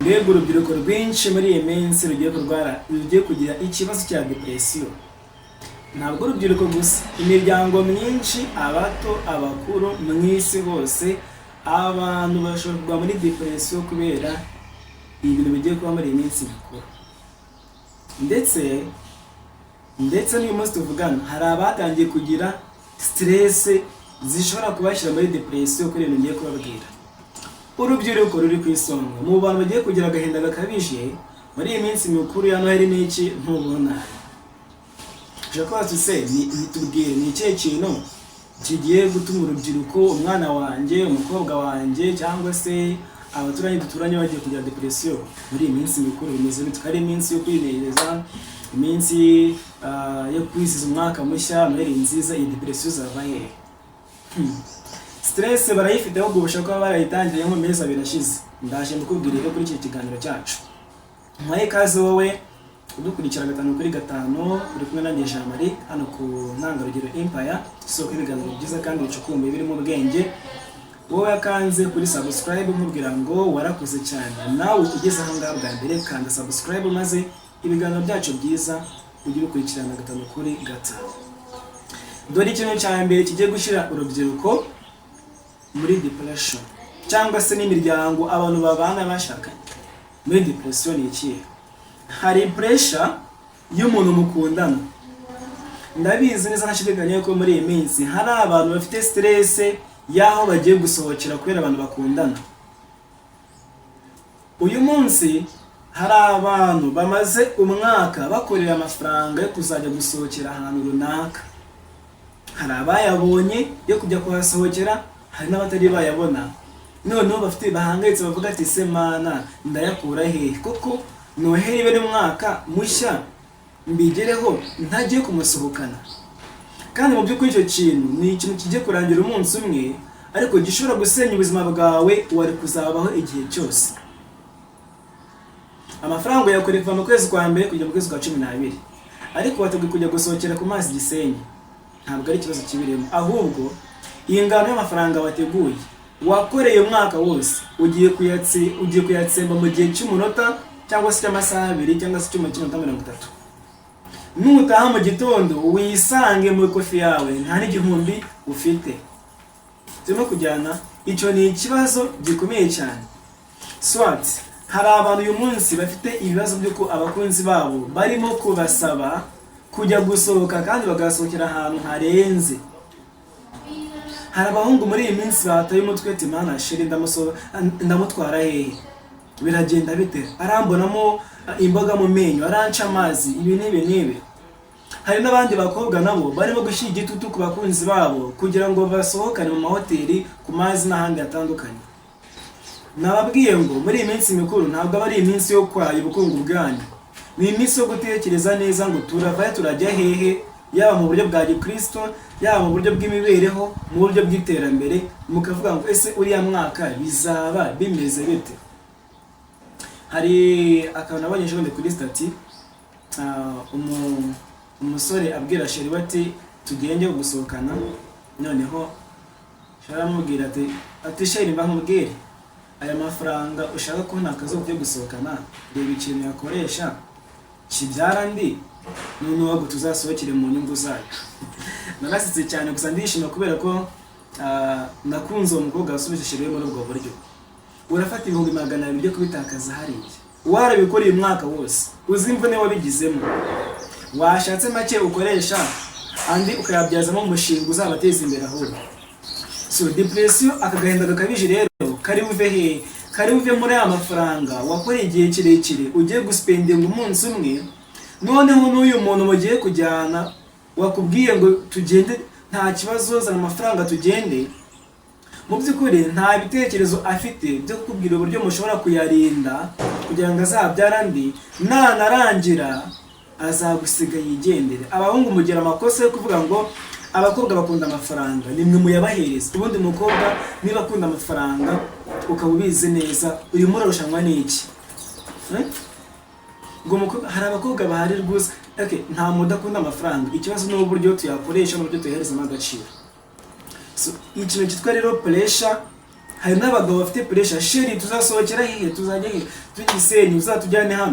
mbega urubyiruko rwinshi muri iyi minsi rugiye kugira ikibazo cya depression. Ntabwo urubyiruko gusa, imiryango myinshi, abato, abakuru, mu isi hose abantu bashobora kugwa muri depression kubera ibintu bigiye kuba muri iyi minsi bikuru. Ndetse n'uyu munsi tuvugana hari abatangiye kugira stress zishobora kubashyira muri depression kuri ibintu ngiye kubabwira. Urubyiruko ruri ku isonga mu bantu bagiye kugira agahinda gakabije muri iyi minsi mikuru ya Noheli. N'iki ntubona nitubwire ni ikihe kintu kigiye gutuma urubyiruko, umwana wanjye, umukobwa wanjye cyangwa se abaturanyi duturanye bagiye kugira depression muri iyi minsi mikuru? Bimeze bite? Ari iminsi yo kwinezeza, iminsi yo kwisiza umwaka mushya, Noheli nziza, iyi depression zava hehe? Stress barayifite ahubwo bashaka kuba barayitangiye mu mezi abiri ashize. Ndaje mbikubwirire kuri iki kiganiro cyacu. Mwaye kaze wowe udukurikira 5 kuri 5 uri kumwe na Jean Marie hano ku Ntangarugero Empire, soko ibiganiro byiza kandi bicukumbuye birimo ubwenge. Wowe akanze kuri subscribe nkubwira ngo warakoze cyane. Nawe ugeze aho ngaho bwa mbere kanda subscribe maze ibiganiro byacu byiza ujye ukurikirana 5 kuri 5. Dore ikintu cya mbere kigiye gushyira urubyiruko muri depression cyangwa se n'imiryango abantu babana bashakanye muri depression. Ni iki? Hari pressure y'umuntu mukundana. Ndabizi neza nashidikanye ko muri iyi minsi hari abantu bafite stress yaho bagiye gusohokera kubera abantu bakundana. Uyu munsi hari abantu bamaze umwaka bakorera amafaranga yo kuzajya gusohokera ahantu runaka. Hari abayabonye yo kujya kuhasohokera, hari n'abatari bayabona. Noneho bafite bahangayitse bavuga ati se mana ndayakura hehe? Kuko Noheli bari mwaka mushya mbigereho ntagiye kumusohokana. Kandi mu by'ukuri icyo kintu ni ikintu kigiye kurangira umunsi umwe, ariko gishobora gusenya ubuzima bwawe wari kuzabaho igihe cyose. Amafaranga yakoreye kuva mu kwezi kwa mbere kujya mu kwezi kwa 12, ariko wateguye kujya gusohokera ku mazi Gisenyi. Ntabwo ari ikibazo kibirimo, ahubwo iyi ngano y'amafaranga wateguye wakoreye umwaka wose ugiye kuyatsemba mu gihe cy'umunota cyangwa se cy'amasaha 2 cyangwa se cy'umunota 30. Nutaha mu gitondo wisange mu kofi yawe nta n'igihumbi ufite. Turimo kujyana, icyo ni ikibazo gikomeye cyane. Swat hari abantu uyu munsi bafite ibibazo by'uko abakunzi babo barimo kubasaba kujya gusohoka kandi bagasohokera ahantu harenze. Hari abahungu muri iyi minsi bataye umutwe ati mana sheri ndamutwara hehe? Biragenda bite? Arambonamo imboga mu menyo, aranca amazi, ibi nibe. Hari n'abandi bakobwa nabo barimo gushyira igitutu ku bakunzi babo kugira ngo basohokane mu mahoteli, ku mazi n'ahandi hatandukanye. Nababwiye ngo muri iyi minsi mikuru ntabwo ari iminsi yo kwaya ubukungu bwanyu. Ni iminsi yo gutekereza neza ngo turavaye turajya hehe, yaba mu buryo bwa Gikristo, yaba mu buryo bw'imibereho, mu buryo bw'iterambere. Mukavuga ngo ese uriya mwaka bizaba bimeze bite? Hari akantu nabonye ejo kuri stati, umusore abwira sheri bati tugende gusohokana. Noneho sheri amubwira ati sheri mba nkubwire, aya mafaranga ushaka ko ntakazo byo gusohokana, reba ikintu yakoresha kibyara ndi noneho ngo tuzasohokere mu nyungu zacu. Narasitse cyane gusa ndishima kubera ko nakunze uwo mukobwa wasubije sheri muri ubwo buryo. Urafata 200 byo kubitakaza hariya, warabikoreye umwaka wose, uzimva ne wabigizemo. Washatse make ukoresha andi ukayabyazamo umushinga uzabateza imbere ahubwo. So depression akagahinda gakabije rero kari buve he? Kari buve muri aya mafaranga wakoreye igihe kirekire ugiye guspendinga umunsi umwe. Noneho n'uyu muntu mugiye kujyana wakubwiye ngo tugende nta kibazo, zana amafaranga tugende. Mu by'ukuri nta bitekerezo afite byo kukubwira uburyo mushobora kuyarinda kugira ngo azabyara ndi, narangira azagusiga yigendere. Abahungu mugira amakosa yo kuvuga ngo abakobwa bakunda amafaranga, nimwe muyabahereza. Ubundi mukobwa niba akunda amafaranga ukaba ubizi neza, urimo urarushanwa n'iki? Ngo hari abakobwa bahari rwose, nta mudakunda amafaranga. Ikibazo n'uburyo tuyakoresha n'uburyo tuyaherezamo agaciro. So ikintu cyitwa rero pressure hari n'abagabo bafite pressure, sheri tuzasohokera hehe, tuzajya he, tugisenyi uzatujyane hano.